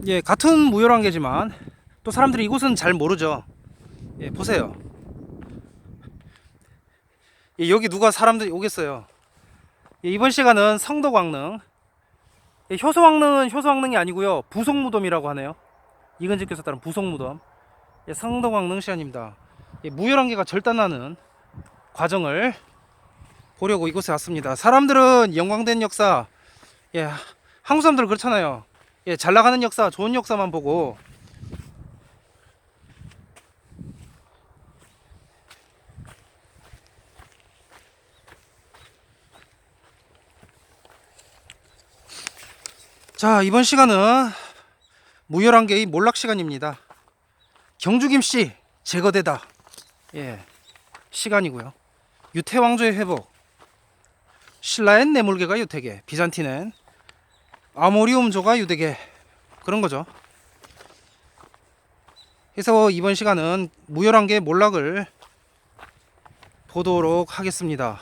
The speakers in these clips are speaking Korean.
예, 같은 무열한계지만 또 사람들이 이곳은 잘 모르죠. 예, 보세요. 예, 여기 누가 사람들이 오겠어요. 예, 이번 시간은 성덕왕릉. 예, 효소왕릉은 효소왕릉이 아니고요, 부속무덤이라고 하네요. 이근직께서 따른 부속무덤. 예, 성덕왕릉 시간입니다. 예, 무열한계가 절단나는 과정을 보려고 이곳에 왔습니다. 사람들은 영광된 역사, 예, 한국 사람들은 그렇잖아요. 예, 잘 나가는 역사, 좋은 역사만 보고. 자, 이번 시간은 무열한계의 몰락 시간입니다. 경주김씨 제거되다, 예, 시간이고요. 유태왕조의 회복, 신라엔 내물개가 유태계, 비잔틴은 아모리움조가 유대계, 그런 거죠. 그래서 이번 시간은 무열한계 몰락을 보도록 하겠습니다.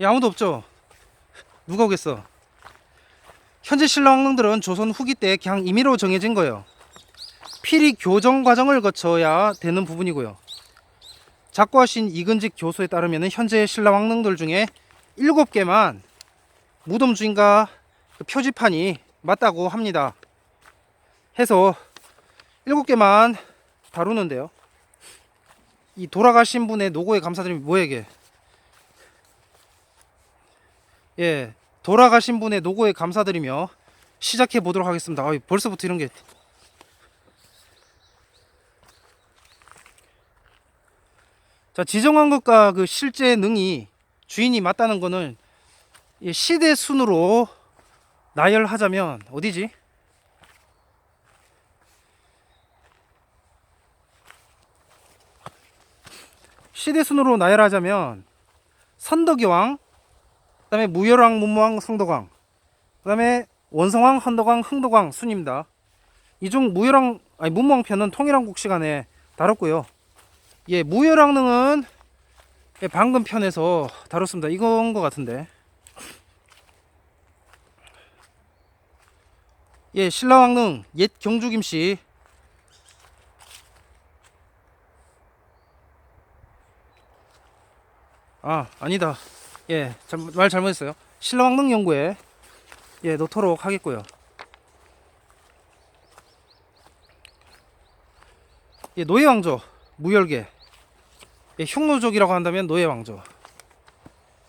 야, 아무도 없죠? 누가 오겠어? 현재 신라왕릉들은 조선 후기 때 그냥 임의로 정해진 거예요. 필히 교정 과정을 거쳐야 되는 부분이고요. 작고하신 이근직 교수에 따르면 현재 신라왕릉들 중에 7개만 무덤 주인과 그 표지판이 맞다고 합니다. 해서 7개만 다루는데요. 이 돌아가신 분의 노고에 감사드리면 뭐에게? 예, 돌아가신 분의 노고에 감사드리며 시작해 보도록 하겠습니다. 벌써부터 이런 게. 자, 지정한 것과 그 실제 능이 주인이 맞다는 거는 시대 순으로 나열하자면 어디지? 시대 순으로 나열하자면 선덕여왕, 그다음에 무열왕, 문무왕, 성덕왕, 그다음에 원성왕, 헌덕왕, 흥덕왕 순입니다. 이 중 무열왕, 아니 문무왕 편은 통일왕국 시간에 다뤘고요. 예, 무열왕릉은 예, 방금 편에서 다뤘습니다. 이건 것 같은데. 예, 신라왕릉 옛 경주김씨. 아, 아니다. 예, 말 잘못했어요. 신라왕릉 연구에 예, 놓도록 하겠고요. 예, 노예왕조 무열계. 예, 흉노족이라고 한다면 노예왕조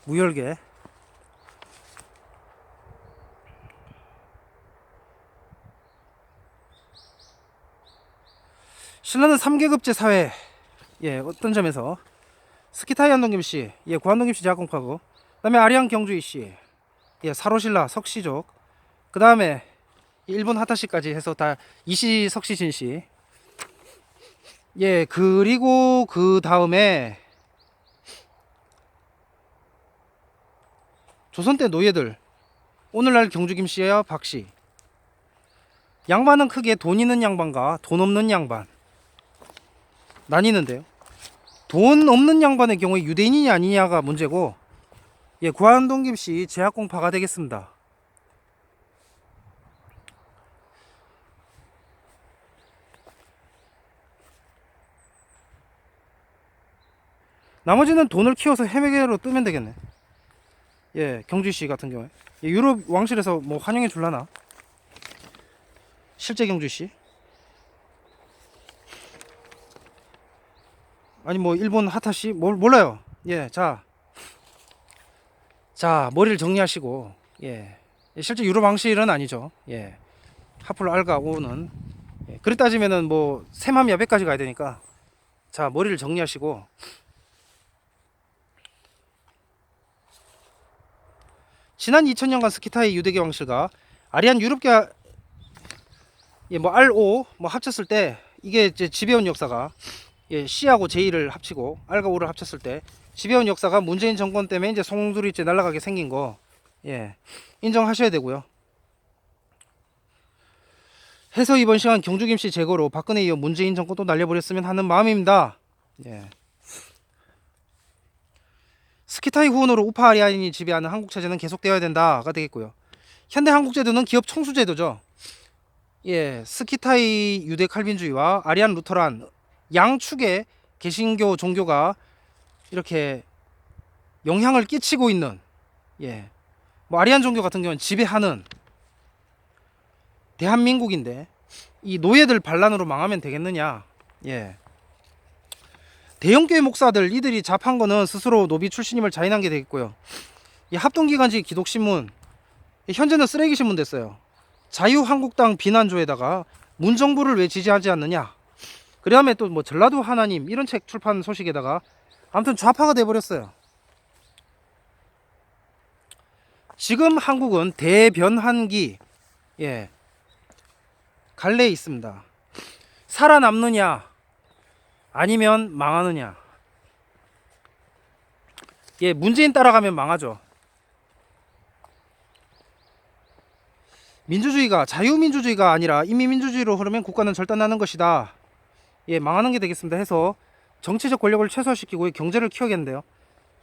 무열계. 신라는 3계급제 사회. 예, 어떤 점에서 스키타이 한동김씨, 예, 구한동김씨 제학공파고, 그 다음에 아리안 경주이씨, 예, 사로신라 석시족, 그 다음에 일본 하타시까지 해서 다 이씨 석시진씨. 예, 그리고 그 다음에 조선 때 노예들, 오늘날 경주김씨와 박씨. 양반은 크게 돈 있는 양반과 돈 없는 양반 나뉘는데요. 돈 없는 양반의 경우에 유대인이냐 아니냐가 문제고, 예, 구한동 김씨 제학공파가 되겠습니다. 나머지는 돈을 키워서 해외계로 뜨면 되겠네. 예, 경주씨 같은 경우에 예, 유럽 왕실에서 뭐 환영해 줄라나? 실제 경주씨? 아니 뭐 일본 하타씨? 몰라요. 예, 자 머리를 정리하시고. 예, 실제 유럽 왕실은 아니죠. 예, 하플 알가오는. 예, 그리 따지면은 뭐 세맘 야베까지 가야 되니까. 자, 머리를 정리하시고. 지난 2000년간 스키타이 유대계 왕실과 아리안 유럽계, 예, 뭐 RO 뭐 합쳤을 때 이게 이제 지배온 역사가, 예, C하고 J를 합치고 R과 O를 합쳤을 때 지배온 역사가 문재인 정권 때문에 이제 송두리째 날아가게 생긴 거, 예, 인정하셔야 되고요. 해서 이번 시간 경주김씨 제거로 박근혜 이후 문재인 정권도 날려버렸으면 하는 마음입니다. 예. 스키타이 후원으로 우파 아리안이 지배하는 한국 체제는 계속되어야 된다가 되겠고요. 현대 한국 제도는 기업 총수 제도죠. 예, 스키타이 유대 칼빈주의와 아리안 루터란 양축의 개신교 종교가 이렇게 영향을 끼치고 있는, 예, 뭐 아리안 종교 같은 경우는 지배하는 대한민국인데 이 노예들 반란으로 망하면 되겠느냐. 예, 대형교회 목사들 이들이 잡한 거는 스스로 노비 출신임을 자인한 게 되겠고요. 이 합동기관지 기독신문, 현재는 쓰레기 신문 됐어요. 자유한국당 비난조에다가 문정부를 왜 지지하지 않느냐. 그 다음에 또 뭐 전라도 하나님 이런 책 출판 소식에다가 아무튼 좌파가 돼버렸어요. 지금 한국은 대변환기, 예, 갈래에 있습니다. 살아남느냐 아니면 망하느냐. 예, 문재인 따라가면 망하죠. 민주주의가 자유민주주의가 아니라 인민민주주의로 흐르면 국가는 절단나는 것이다. 예, 망하는 게 되겠습니다 해서 정치적 권력을 최소화시키고 경제를 키워야겠는데요.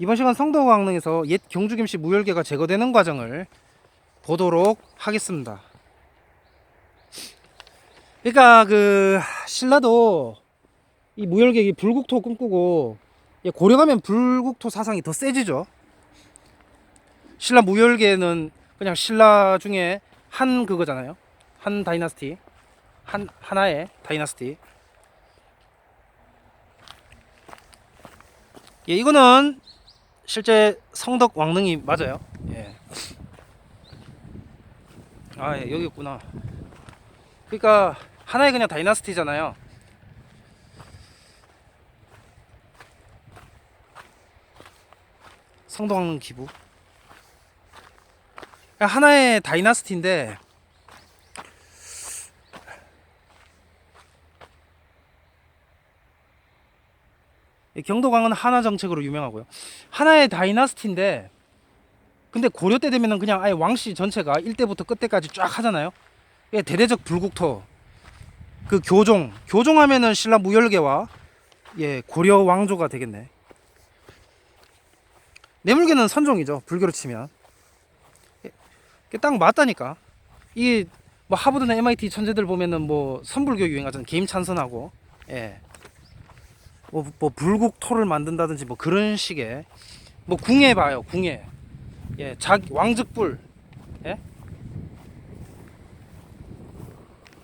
이번 시간 성도강릉에서 옛 경주김씨 무혈계가 제거되는 과정을 보도록 하겠습니다. 그러니까 그 신라도 이 무혈계 불국토 꿈꾸고, 예, 고려 가면 불국토 사상이 더 세지죠. 신라 무혈계는 그냥 신라 중에 한 그거잖아요. 한 다이나스티, 하나의 다이나스티. 예, 이거는 실제 성덕 왕릉이 맞아요. 예. 아, 예, 여기 있구나. 그러니까 하나의 그냥 다이나스티잖아요. 성덕 왕릉 기부. 그러니까 하나의 다이나스티인데 경도강은 하나 정책으로 유명하고요. 하나의 다이나스티인데 근데 고려 때 되면은 그냥 아예 왕씨 전체가 1대부터 끝대까지 쫙 하잖아요. 대대적 불국토. 그 교종하면은 신라 무열계와, 예, 고려 왕조가 되겠네. 내물계는 선종이죠. 불교로 치면. 딱 맞다니까. 이 뭐 하버드나 MIT 천재들 보면은 뭐 선불교 유행하잖아요. 개임 찬선하고, 예, 뭐 불국토를 만든다든지 뭐 그런 식의 뭐 궁예 봐요. 궁예. 예, 왕즉불. 예?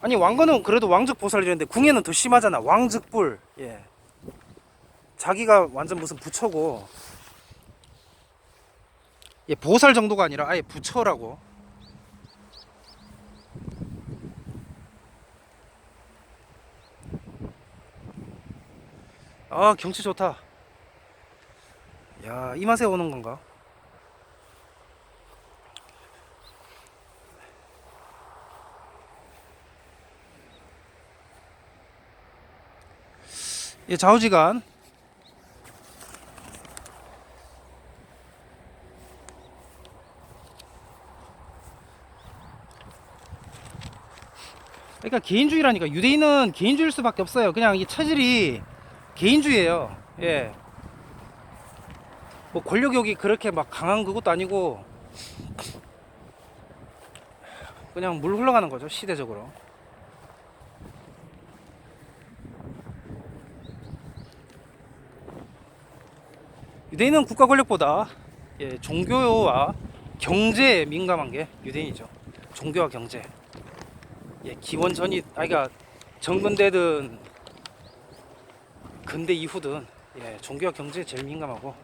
아니 왕건은 그래도 왕즉보살이랬는데 궁예는 더 심하잖아. 왕즉불. 예. 자기가 완전 무슨 부처고, 예, 보살 정도가 아니라 아예 부처라고. 아, 경치 좋다. 야, 이 맛에 오는 건가? 예, 좌우지간. 그러니까 개인주의라니까. 유대인은 개인주의일 수밖에 없어요. 그냥 이 체질이 개인주의예요. 예. 뭐 권력욕이 그렇게 막 강한 그것도 아니고 그냥 물 흘러가는 거죠, 시대적으로. 유대인은 국가 권력보다, 예, 종교와 경제에 민감한 게 유대인이죠. 종교와 경제. 예, 기원 전이, 그러니까 정근대든 근대 이후든, 예, 종교와 경제에 제일 민감하고,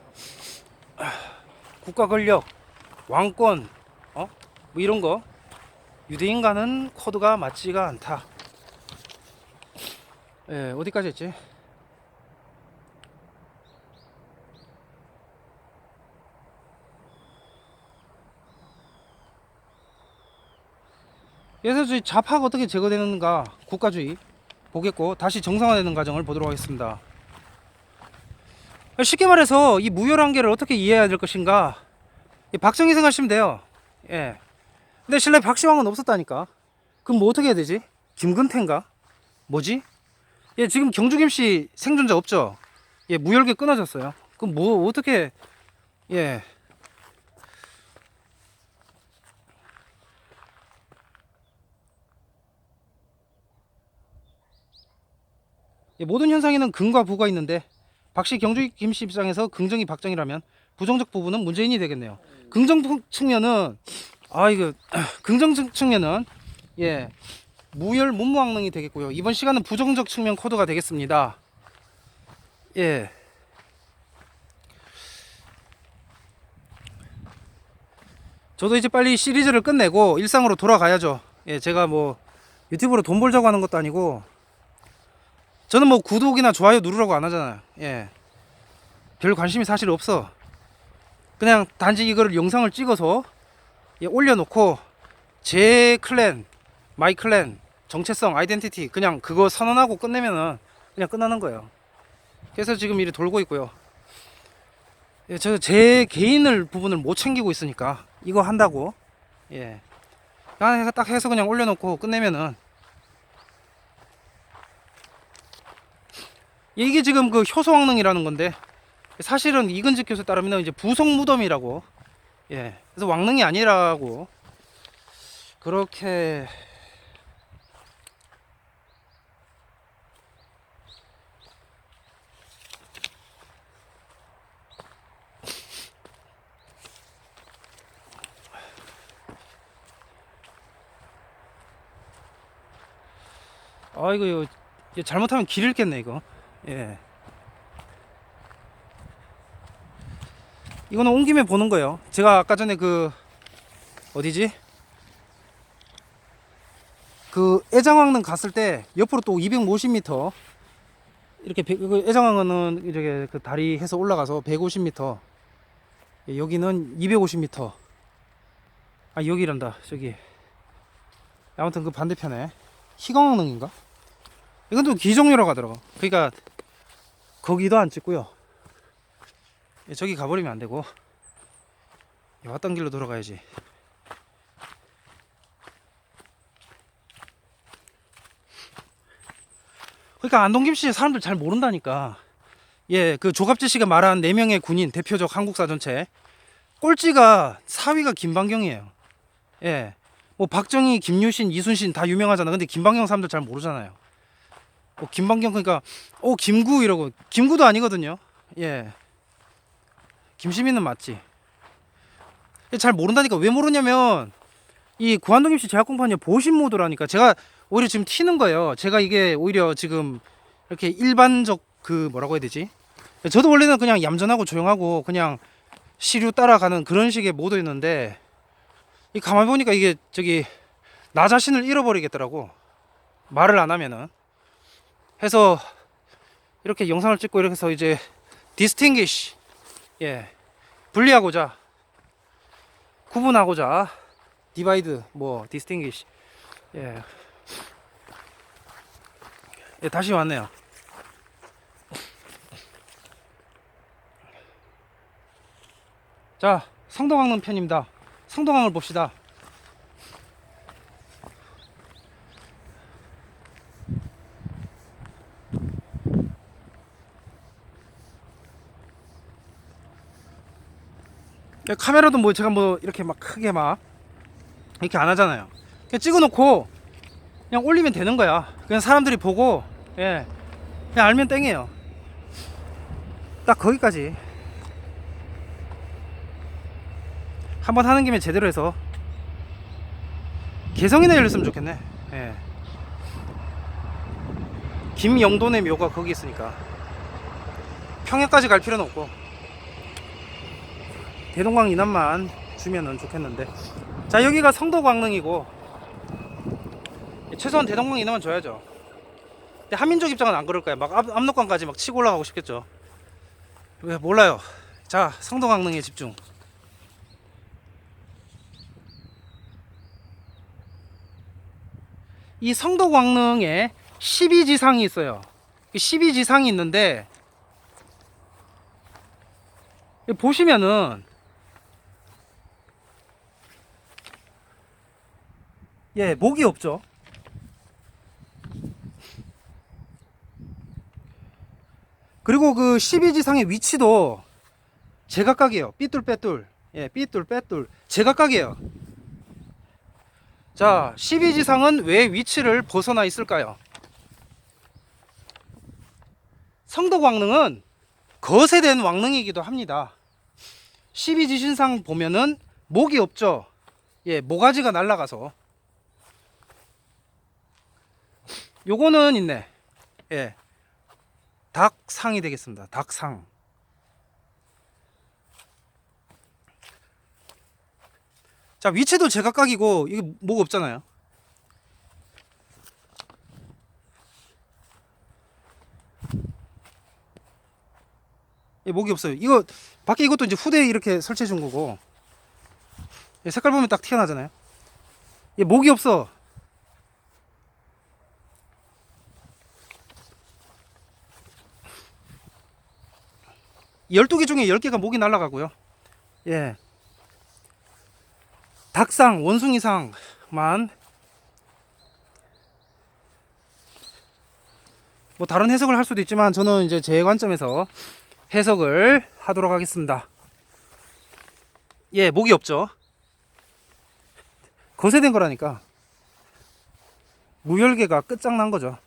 국가 권력, 왕권, 뭐 이런 거 유대인과는 코드가 맞지가 않다. 예, 어디까지 했지? 예서주의 좌파가 어떻게 제거되는가, 국가주의 보겠고 다시 정상화되는 과정을 보도록 하겠습니다. 쉽게 말해서 이 무혈한계를 어떻게 이해해야 될 것인가, 박정희 생각하시면 돼요. 예. 근데 신라에 박시왕은 없었다니까. 그럼 뭐 어떻게 해야 되지? 김근태인가? 뭐지? 예, 지금 경주김씨 생존자 없죠? 예, 무혈계 끊어졌어요. 그럼 뭐 어떻게 예. 모든 현상에는 긍과 부가 있는데 박씨 경주 김씨 입장에서 긍정이 박정이라면 부정적 부분은 문재인이 되겠네요. 긍정 측면은 이거 긍정 측면은 예 무열 문무왕릉이 되겠고요. 이번 시간은 부정적 측면 코드가 되겠습니다. 예. 저도 이제 빨리 시리즈를 끝내고 일상으로 돌아가야죠. 예, 제가 뭐 유튜브로 돈 벌자고 하는 것도 아니고 저는 뭐 구독이나 좋아요 누르라고 안 하잖아요. 예. 별 관심이 사실 없어. 그냥 단지 이거를 영상을 찍어서 예, 올려놓고 제 클랜, 마이 클랜, 정체성, 아이덴티티 그냥 그거 선언하고 끝내면은 그냥 끝나는 거예요. 그래서 지금 이리 돌고 있고요. 예, 저 제 개인을 부분을 못 챙기고 있으니까 이거 한다고 예, 그냥 딱 해서 그냥 올려놓고 끝내면은 이게 지금 그 효소왕릉이라는 건데 사실은 이근직 교수에 따르면 이제 부속무덤이라고 예, 그래서 왕릉이 아니라고 그렇게 이거 잘못하면 길 잃겠네 이거. 예. 이거는 온 김에 보는 거예요. 제가 아까 전에 그 어디지? 그 애장왕릉 갔을 때 옆으로 또 250m 이렇게 애장왕릉은 이렇게 그 다리 해서 올라가서 150m 여기는 250m 여기란다 저기 아무튼 그 반대편에 희광왕릉인가? 이건 또 기종류라고 하더라고. 그러니까 거기도 안 찍고요. 저기 가버리면 안 되고 왔던 길로 돌아가야지. 그러니까 안동김씨 사람들 잘 모른다니까. 예, 그 조갑재 씨가 말한 4명의 군인 대표적 한국사전체 꼴찌가 4위가 김방경이에요. 예, 뭐 박정희, 김유신, 이순신 다 유명하잖아. 근데 김방경 사람들 잘 모르잖아요. 김방경 그러니까 김구 이러고 김구도 아니거든요. 예, 김시민은 맞지. 잘 모른다니까. 왜 모르냐면 이 구한동김씨 제약공판이 보신 모드라니까. 제가 오히려 지금 튀는 거예요. 제가 이게 오히려 지금 이렇게 일반적 그 뭐라고 해야 되지? 저도 원래는 그냥 얌전하고 조용하고 그냥 시류 따라가는 그런 식의 모드였는데 이 가만히 보니까 이게 저기 나 자신을 잃어버리겠더라고. 말을 안 하면은. 해서 이렇게 영상을 찍고 이렇게 해서 이제 distinguish 분리하고자 구분하고자 divide distinguish 다시 왔네요. 자, 성동강릉 편입니다. 성동강을 봅시다. 카메라도 뭐 제가 뭐 이렇게 막 크게 막 이렇게 안 하잖아요. 그냥 찍어놓고 그냥 올리면 되는 거야. 그냥 사람들이 보고 그냥 알면 땡이에요. 딱 거기까지. 한번 하는 김에 제대로 해서 개성이나 열렸으면 좋겠네. 예. 김영돈의 묘가 거기 있으니까 평양까지 갈 필요는 없고 대동강 이남만 주면은 좋겠는데. 자, 여기가 성도광릉이고 최소한 대동강 이남만 줘야죠. 근데 한민족 입장은 안 그럴 거야. 막 압록강까지 막 치고 올라가고 싶겠죠. 왜 몰라요. 자, 성도광릉에 집중. 이 성도광릉에 12지상이 있어요. 12지상이 있는데 보시면은 목이 없죠. 그리고 그 12지상의 위치도 제각각이에요. 삐뚤빼뚤. 예, 삐뚤빼뚤. 제각각이에요. 자, 12지상은 왜 위치를 벗어나 있을까요? 성덕왕릉은 거세된 왕릉이기도 합니다. 12지신상 보면은 목이 없죠. 예, 모가지가 날아가서. 요거는 있네. 예, 닭상이 되겠습니다. 닭상. 자, 위치도 제각각이고 이게 목 없잖아요. 예, 목이 없어요. 이거 밖에 이것도 이제 후대에 이렇게 설치해 준 거고. 예, 색깔 보면 딱 튀어나잖아요. 예, 목이 없어. 12개 중에 10개가 목이 날아가고요. 예. 닭상, 원숭이상만 뭐 다른 해석을 할 수도 있지만 저는 이제 제 관점에서 해석을 하도록 하겠습니다. 예, 목이 없죠. 거세된 거라니까. 무열개가 끝장난 거죠.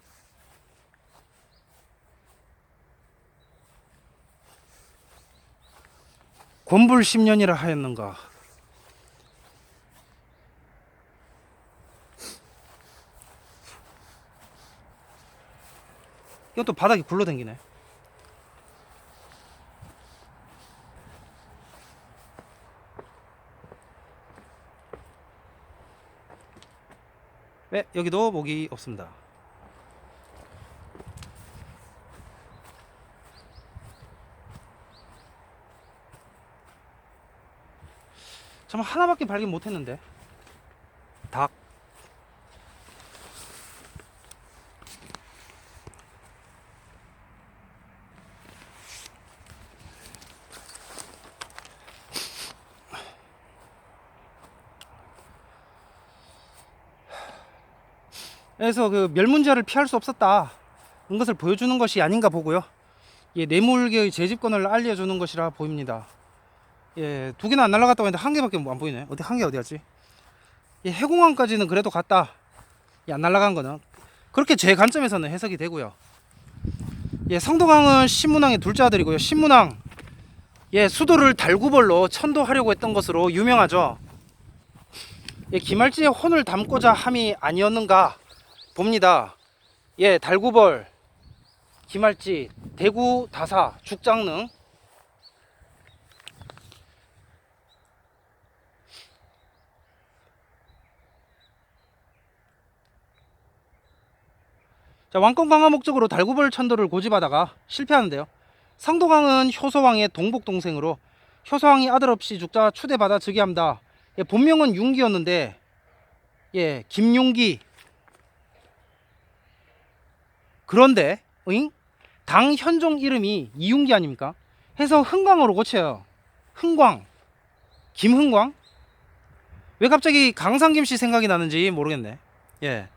권불 10년이라 하였는가. 이건 또 바닥이 굴러댕기네. 네, 여기도 목이 없습니다. 참 하나밖에 발견 못했는데. 닭. 그래서 그 멸문지화를 피할 수 없었다. 는 것을 보여주는 것이 아닌가 보고요. 예, 뇌물개의 재집권을 알려주는 것이라 보입니다. 예, 2개는 안 날아갔다고 했는데 1개밖에 안 보이네. 어디 1개 어디 갔지? 예, 해공항까지는 그래도 갔다. 예, 안 날아간 거는 그렇게 제 관점에서는 해석이 되고요. 예, 성덕왕은 신문왕의 둘째 아들이고요. 신문왕, 예, 수도를 달구벌로 천도하려고 했던 것으로 유명하죠. 예, 기말지에 혼을 담고자 함이 아니었는가 봅니다. 예, 달구벌, 기말지, 대구, 다사, 죽장릉. 자, 왕권 강화 목적으로 달구벌 천도를 고집하다가 실패하는데요. 성덕왕은 효소왕의 동복 동생으로 효소왕이 아들 없이 죽자 추대받아 즉위합니다. 예, 본명은 윤기였는데 예, 김윤기. 그런데 당 현종 이름이 이윤기 아닙니까? 해서 흥광으로 고쳐요. 흥광, 김흥광. 왜 갑자기 강상김씨 생각이 나는지 모르겠네. 예.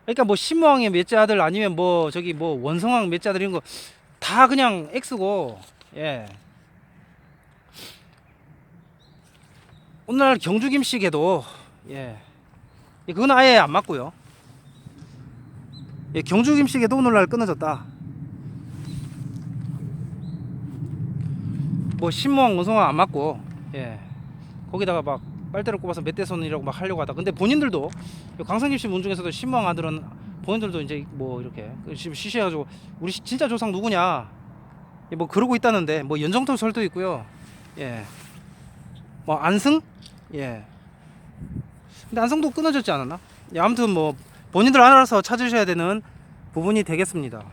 그러니까 뭐 신무왕의 넷째 아들 아니면 뭐 저기 뭐 원성왕 넷째 아들 이런 거 다 그냥 X고. 예. 오늘날 경주 김씨에도 예. 그건 아예 안 맞고요. 예, 경주 김씨에도 오늘날 끊어졌다. 뭐 신무왕 원성왕 안 맞고. 예. 거기다가 막 빨대를 꼽아서 멧대손이라고 막 하려고 하다. 근데 본인들도 강상김씨 문 중에서도 신무왕 아들은 본인들도 이제 뭐 이렇게 시시해가지고 우리 진짜 조상 누구냐 뭐 그러고 있다는데 뭐 연정토 설도 있고요. 예. 뭐 안승? 예. 근데 안승도 끊어졌지 않았나? 예, 아무튼 뭐 본인들 알아서 찾으셔야 되는 부분이 되겠습니다.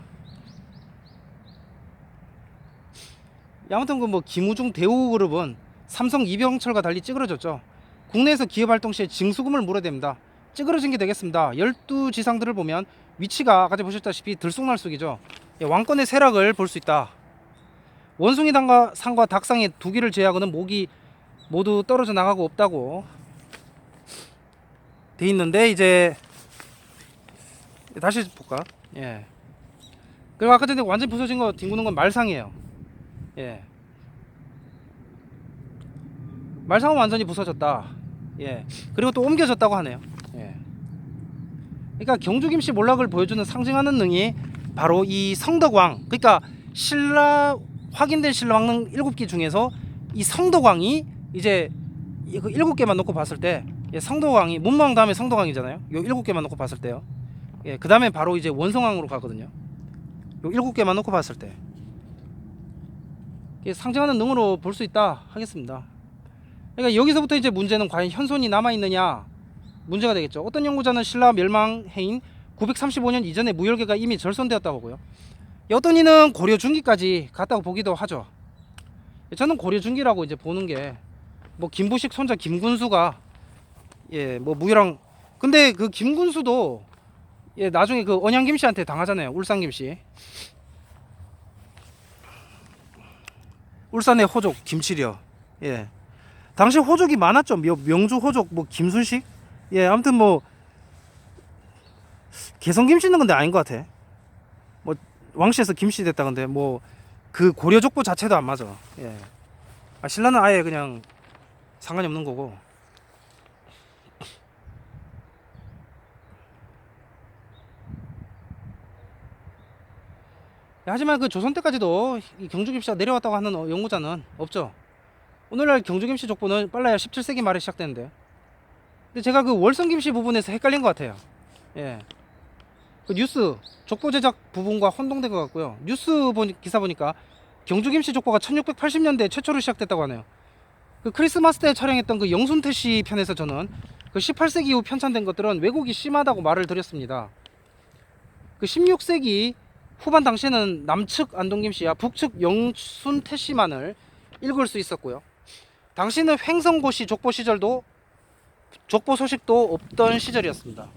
예, 아무튼 그 뭐 김우중 대우그룹은 삼성 이병철과 달리 찌그러졌죠. 국내에서 기업 활동 시에 징수금을 물어야 됩니다. 찌그러진 게 되겠습니다. 12지상들을 보면 위치가 아까 보셨다시피 들쑥날쑥이죠. 예, 왕권의 세락을 볼 수 있다. 원숭이 상과 닭상의 2개를 제외하고는 목이 모두 떨어져 나가고 없다고 돼 있는데 이제 다시 볼까? 예. 그리고 아까 전에 완전 부서진 거 뒹구는 건 말상이에요. 예. 말상은 완전히 부서졌다. 예. 그리고 또 옮겨졌다고 하네요. 예. 그러니까 경주김씨 몰락을 보여주는 상징하는 능이 바로 이 성덕왕. 그러니까 신라 확인된 신라 왕릉 7기 중에서 이 성덕왕이 이제 그 7개만 놓고 봤을 때, 예, 성덕왕이 문무왕 다음에 성덕왕이잖아요. 요 7개만 놓고 봤을 때요. 예, 그 다음에 바로 이제 원성왕으로 가거든요. 요 7개만 놓고 봤을 때. 예, 상징하는 능으로 볼 수 있다 하겠습니다. 그러니까 여기서부터 이제 문제는 과연 현손이 남아있느냐 문제가 되겠죠. 어떤 연구자는 신라 멸망 해인 935년 이전에 무열계가 이미 절손되었다고 보고요. 어떤 이는 고려 중기까지 갔다고 보기도 하죠. 저는 고려 중기라고 이제 보는 게 뭐 김부식 손자 김군수가 예 뭐 무열왕, 근데 그 김군수도 예 나중에 그 언양 김씨한테 당하잖아요. 울산 김씨. 울산의 호족 김칠이요. 예. 당시 호족이 많았죠. 명주 호족 뭐 김순식. 예 아무튼 뭐 개성 김씨는 근데 아닌 것 같아. 뭐 왕씨에서 김씨 됐다. 근데 뭐 그 고려 족보 자체도 안 맞아. 예. 아, 신라는 아예 그냥 상관이 없는 거고. 하지만 그 조선 때까지도 이 경주김씨가 내려왔다고 하는 연구자는 없죠. 오늘날 경주김씨 족보는 빨라야 17세기 말에 시작되는데, 근데 제가 그 월성김씨 부분에서 헷갈린 것 같아요. 예. 그 뉴스 족보 제작 부분과 혼동된 것 같고요. 뉴스 기사 보니까 경주김씨 족보가 1680년대 최초로 시작됐다고 하네요. 그 크리스마스 때 촬영했던 그 영순태씨 편에서 저는 그 18세기 이후 편찬된 것들은 왜곡이 심하다고 말을 드렸습니다. 그 16세기 후반 당시에는 남측 안동김씨와 북측 영순태씨만을 읽을 수 있었고요. 당시는 횡성고씨 족보 시절도 족보 소식도 없던 시절이었습니다.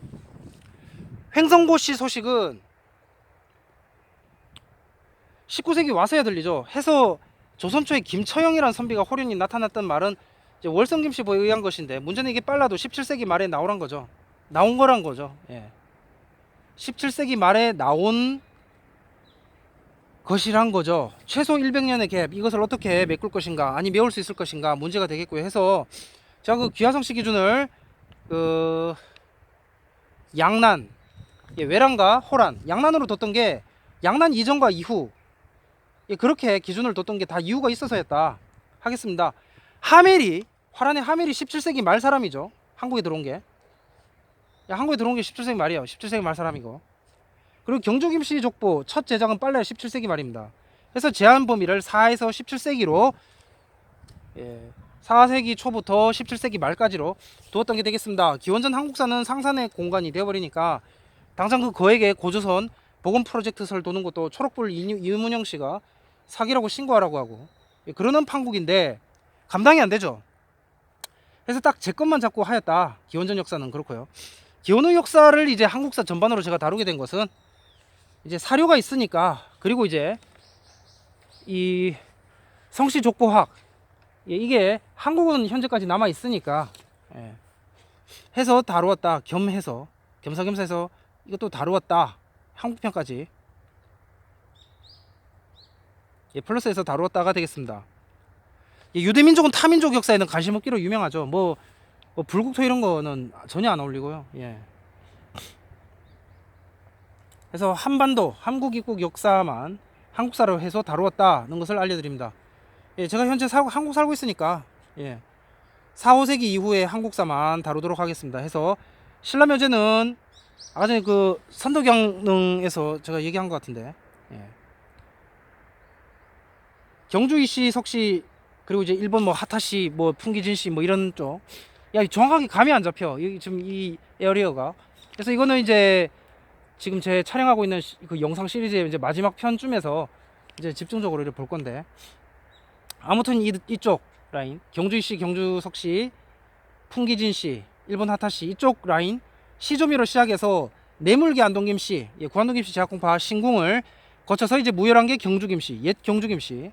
횡성고씨 소식은 19세기 와서야 들리죠. 해서 조선 초에 김처형이라는 선비가 호련히 나타났던 말은 이제 월성김씨보에 의한 것인데, 문제는 이게 빨라도 17세기 말에 나온 거란 거죠. 예. 17세기 말에 나온 것이란 거죠. 최소 100년의 갭, 이것을 어떻게 메꿀 것인가, 아니 메울 수 있을 것인가 문제가 되겠고요. 해서 제가 그 귀하성씨 기준을 그 양난, 예, 외란과 호란, 양난으로 뒀던 게 양난 이전과 이후, 예, 그렇게 기준을 뒀던 게 다 이유가 있어서였다 하겠습니다. 화란의 하멜이 17세기 말 사람이죠. 한국에 들어온 게. 한국에 들어온 게 17세기 말이에요. 17세기 말 사람이고. 그리고 경주김씨 족보 첫 제작은 빨라야 17세기 말입니다. 그래서 제한 범위를 4에서 17세기로, 예, 4세기 초부터 17세기 말까지로 두었던 게 되겠습니다. 기원전 한국사는 상산의 공간이 되어버리니까 당장 그 거액의 고조선 복원 프로젝트설 도는 것도 초록불 이문영 씨가 사기라고 신고하라고 하고, 예, 그러는 판국인데 감당이 안 되죠. 그래서 딱 제 것만 잡고 하였다. 기원전 역사는 그렇고요. 기원 후 역사를 이제 한국사 전반으로 제가 다루게 된 것은 이제 사료가 있으니까, 그리고 이제 이 성씨 족보학, 예, 이게 한국은 현재까지 남아 있으니까, 예, 해서 다루었다. 겸해서 겸사겸사해서 이것도 다루었다. 한국편까지, 예, 플러스해서 다루었다가 되겠습니다. 예, 유대민족은 타민족 역사에는 관심 없기로 유명하죠. 뭐 불국토 이런 거는 전혀 안 어울리고요. 예. 그래서 한반도 한국 입국 역사만 한국사로 해서 다루었다는 것을 알려드립니다. 예, 제가 현재 한국 살고 있으니까, 예, 4, 5세기 이후의 한국사만 다루도록 하겠습니다. 해서 신라묘제는 아까 전에 그 선덕양릉에서 제가 얘기한 것 같은데, 예, 경주이씨, 석씨, 그리고 이제 일본 뭐 하타씨, 뭐 풍기진씨, 뭐 이런 쪽, 야, 정확하게 감이 안 잡혀. 여기 지금 이 에어리어가. 그래서 이거는 이제 지금 제 촬영하고 있는 그 영상 시리즈의 이제 마지막 편쯤에서 이제 집중적으로 이렇게 볼 건데, 아무튼 이쪽 라인, 경주이씨, 경주석씨, 풍기진씨, 일본 하타씨, 이쪽 라인 시조미로 시작해서 내물계 안동김씨, 예, 구안동김씨 제약공파 신궁을 거쳐서 이제 무열한계 경주김씨, 옛 경주김씨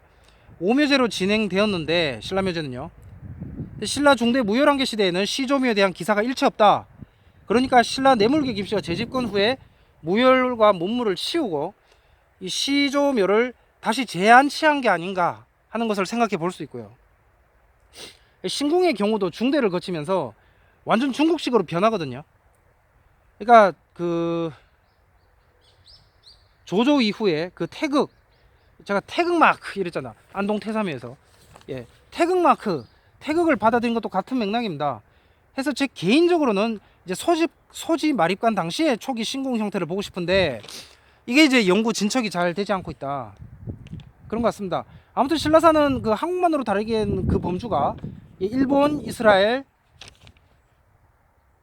5묘제로 진행되었는데, 신라묘제는요. 신라 중대 무열한계 시대에는 시조미에 대한 기사가 일체 없다. 그러니까 신라 내물계 김씨가 재집권 후에 무열과 문물을 치우고 이 시조묘를 다시 재안치한 게 아닌가 하는 것을 생각해 볼 수 있고요. 신궁의 경우도 중대를 거치면서 완전 중국식으로 변하거든요. 그러니까 그 조조 이후에 그 태극, 제가 태극마크 이랬잖아, 안동 태삼에서. 예, 태극을 받아들인 것도 같은 맥락입니다. 해서 제 개인적으로는 이제 소지 마립관 당시의 초기 신궁 형태를 보고 싶은데, 이게 이제 연구 진척이 잘 되지 않고 있다, 그런 것 같습니다. 아무튼 신라사는 그 한국만으로 다르기엔 그 범주가 일본, 이스라엘,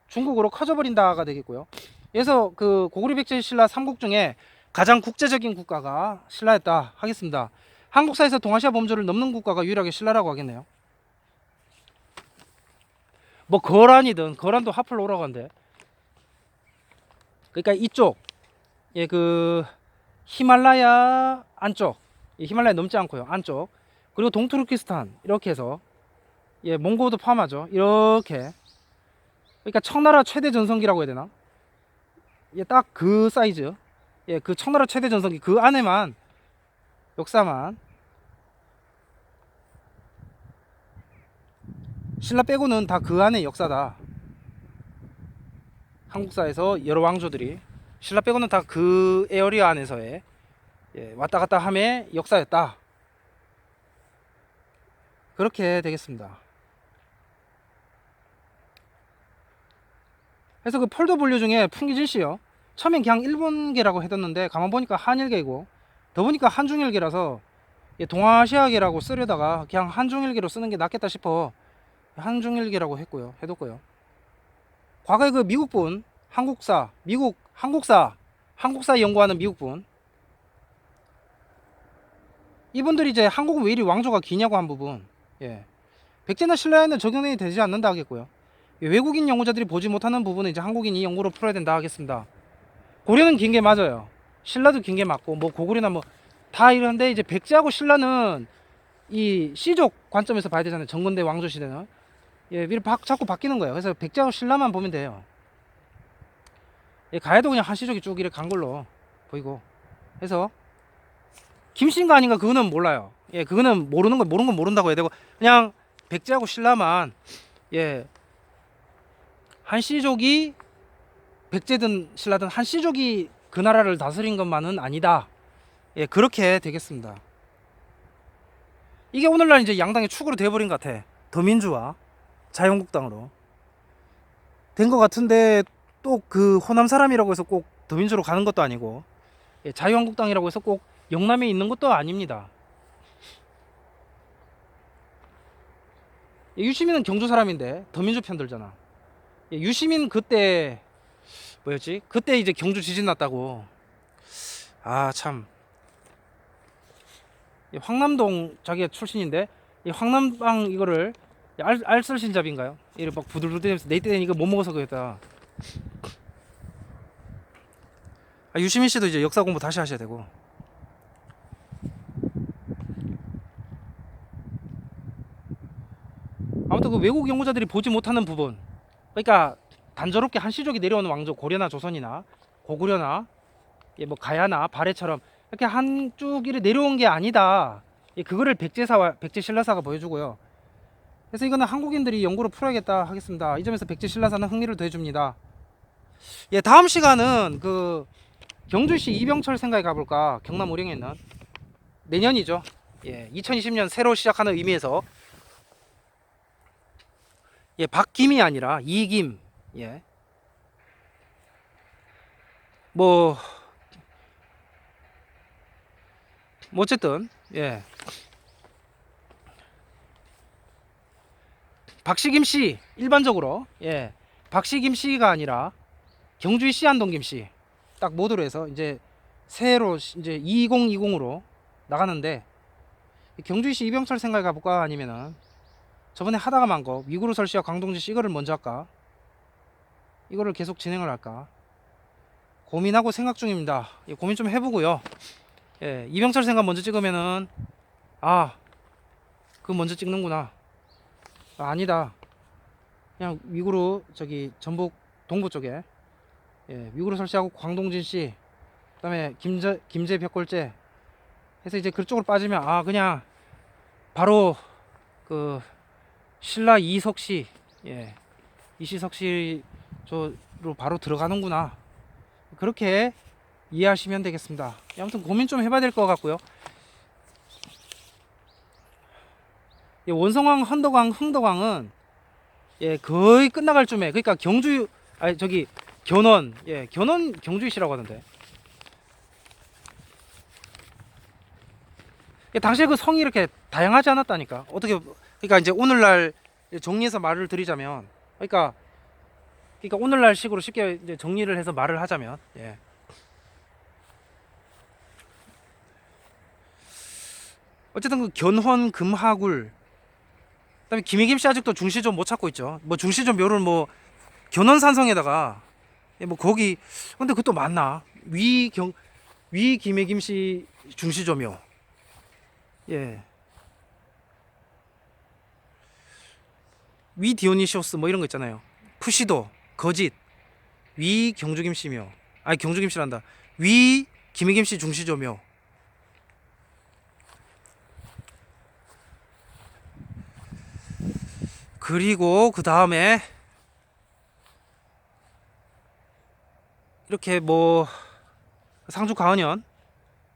중국으로 커져버린다가 되겠고요. 그래서 그 고구려 백제 신라 3국 중에 가장 국제적인 국가가 신라였다 하겠습니다. 한국사에서 동아시아 범주를 넘는 국가가 유일하게 신라라고 하겠네요. 뭐 거란이든, 거란도 하플로 오라고 한대. 그러니까 이쪽, 예, 그 히말라야 안쪽, 예, 히말라야 넘지 않고요, 안쪽, 그리고 동투르키스탄, 이렇게 해서, 예, 몽고도 포함하죠, 이렇게. 그러니까 청나라 최대 전성기라고 해야 되나? 예, 딱 그 사이즈. 예, 그 청나라 최대 전성기 그 안에만, 역사만, 신라 빼고는 다 그 안에 역사다. 한국사에서 여러 왕조들이 신라 빼고는 다 그 에어리어 안에서의, 예, 왔다 갔다 함의 역사였다, 그렇게 되겠습니다. 그래서 그 폴더 분류 중에 풍기진 씨요, 처음엔 그냥 일본계라고 해뒀는데 가만 보니까 한일계이고, 더 보니까 한중일계라서, 예, 동아시아계라고 쓰려다가 그냥 한중일계로 쓰는 게 낫겠다 싶어 한중일계라고 했고요, 해뒀고요. 과거에 그 미국분, 한국사 연구하는 미국분, 이분들이 이제 한국은 왜 이리 왕조가 기냐고 한 부분, 예, 백제나 신라에는 적용이 되지 않는다 하겠고요. 예, 외국인 연구자들이 보지 못하는 부분은 이제 한국인이 연구로 풀어야 된다 하겠습니다. 고려는 긴 게 맞아요. 신라도 긴 게 맞고, 뭐 고구려나 뭐 다 이런데, 이제 백제하고 신라는 이 시족 관점에서 봐야 되잖아요, 정근대 왕조 시대는. 예, 자꾸 바뀌는 거예요. 그래서 백제하고 신라만 보면 돼요. 예, 가야도 그냥 한 시족이 쭉 이렇게 간 걸로 보이고. 그래서 김씨인가 아닌가 그거는 몰라요. 예, 그거는 모르는 건 모른다고 해야 되고, 그냥 백제하고 신라만, 예, 한 시족이, 백제든 신라든 한 시족이 그 나라를 다스린 것만은 아니다. 예, 그렇게 되겠습니다. 이게 오늘날 이제 양당의 축으로 돼버린 것 같아. 더민주와 자유한국당으로 된 것 같은데, 또 그 호남 사람이라고 해서 꼭 더민주로 가는 것도 아니고, 예, 자유한국당이라고 해서 꼭 영남에 있는 것도 아닙니다. 예, 유시민은 경주 사람인데 더민주 편 들잖아. 예, 유시민 그때 뭐였지? 그때 이제 경주 지진 났다고. 아 참. 예, 황남동 자기가 출신인데, 이 황남방 이거를 알쓸신잡인가요? 이를 막 부들부들면서 내 때는 이거 못 먹어서 그랬다. 아, 유시민 씨도 이제 역사 공부 다시 하셔야 되고. 아무튼 그 외국 연구자들이 보지 못하는 부분, 그러니까 단조롭게 한시족이 내려오는 왕조, 고려나 조선이나 고구려나, 예, 뭐 가야나 발해처럼 이렇게 한쭉 이렇게 내려온 게 아니다. 예, 그거를 백제신라사가 보여주고요. 그래서 이거는 한국인들이 연구로 풀어야겠다 하겠습니다. 이 점에서 백제신라사는 흥미를 더해줍니다. 예, 다음 시간은 그 경주시 이병철 생각에 가볼까. 경남 오령에 있는, 내년이죠. 예, 2020년 새로 시작하는 의미에서, 예, 박김이 아니라 이김. 예, 뭐, 뭐 어쨌든, 예, 박씨김 씨 일반적으로, 예, 박씨김 씨가 아니라 경주시 씨안동 김씨, 딱 모드로 해서 이제 새로 이제 2020으로 나가는데, 경주시 이병철 생각에 가볼까, 아니면은 저번에 하다가 만 거 위구르 설씨와 광동진 씨 이거를 먼저 할까, 이거를 계속 진행을 할까 고민하고 생각 중입니다. 예, 고민 좀 해보고요. 예, 이병철 생각 먼저 찍으면은, 아, 그거 먼저 찍는구나. 아, 아니다. 그냥 위구르 저기 전북 동부 쪽에, 예, 위구르 설씨하고 광동진 씨 그다음에 김제 벽골제 해서 이제 그쪽으로 빠지면 그냥 바로 그 신라 이석시, 예, 이시석시 저로 바로 들어가는구나, 그렇게 이해하시면 되겠습니다. 아무튼 고민 좀 해봐야 될 것 같고요. 예, 원성왕, 헌덕왕, 흥덕왕은 예 거의 끝나갈 쯤에, 그러니까 경주, 아니 저기 견원, 예 견원 경주이시라고 하던데. 예, 당시에 그 성이 이렇게 다양하지 않았다니까. 어떻게, 그러니까 이제 오늘날 정리해서 말을 드리자면, 그러니까 오늘날 식으로 쉽게 이제 정리를 해서 말을 하자면, 예. 어쨌든 그 견훤, 금하굴, 그다음에 김희김씨 아직도 중시좀 못 찾고 있죠. 뭐 중시좀 묘를 뭐 견훤산성에다가, 예, 뭐 거기, 근데 그것도 맞나? 위 김희김씨 중시조묘, 예, 위 디오니시오스 뭐 이런 거 있잖아요. 푸시도, 거짓, 위 경주김씨묘, 아니 경주김씨란다. 위 김희김씨 중시조묘. 그리고 그 다음에 이렇게 뭐 상주 가은현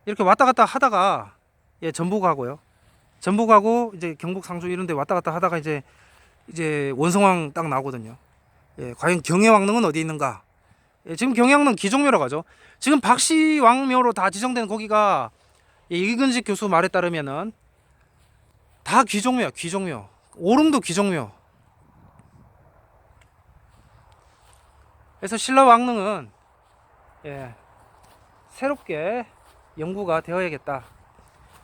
이렇게 왔다 갔다 하다가, 예, 전북 가고요. 전북 가고 이제 경북 상주 이런 데 왔다 갔다 하다가 이제 원성왕 딱 나오거든요. 예, 과연 경혜왕릉은 어디 있는가? 예, 지금 경혜왕릉 기종묘로 가죠. 지금 박씨왕묘로 다 지정된 거기가, 예, 이근식 교수 말에 따르면은 다 귀종묘야, 귀종묘. 오릉도 귀종묘. 그래서 신라왕릉은, 예, 새롭게 연구가 되어야겠다.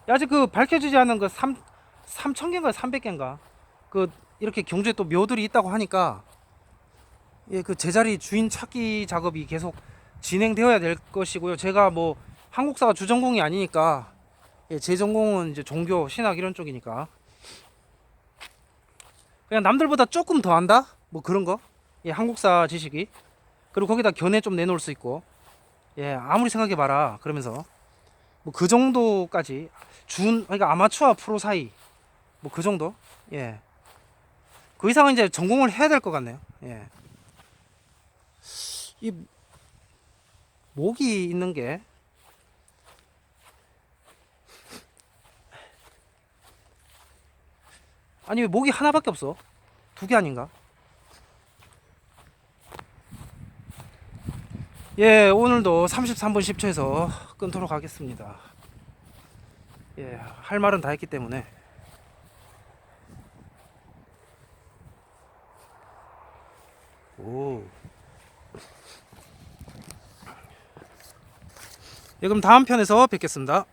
아직 그 밝혀지지 않은 그 3,000개인가 300개인가 그 이렇게 경주에 또 묘들이 있다고 하니까, 예, 그 제자리 주인 찾기 작업이 계속 진행되어야 될 것이고요. 제가 뭐 한국사가 주전공이 아니니까, 예, 제 전공은 이제 종교, 신학 이런 쪽이니까 그냥 남들보다 조금 더 한다? 뭐 그런 거. 예, 한국사 지식이. 그리고 거기다 견해 좀 내놓을 수 있고, 예, 아무리 생각해 봐라 그러면서 뭐 그 정도까지 그러니까 아마추어 프로 사이 뭐 그 정도. 예, 그 이상은 이제 전공을 해야 될 것 같네요. 예, 이 목이 있는 게, 아니 왜 목이 하나밖에 없어? 두 개 아닌가? 예, 오늘도 33분 10초에서 끊도록 하겠습니다. 예, 할 말은 다 했기 때문에. 오. 예, 그럼 다음 편에서 뵙겠습니다.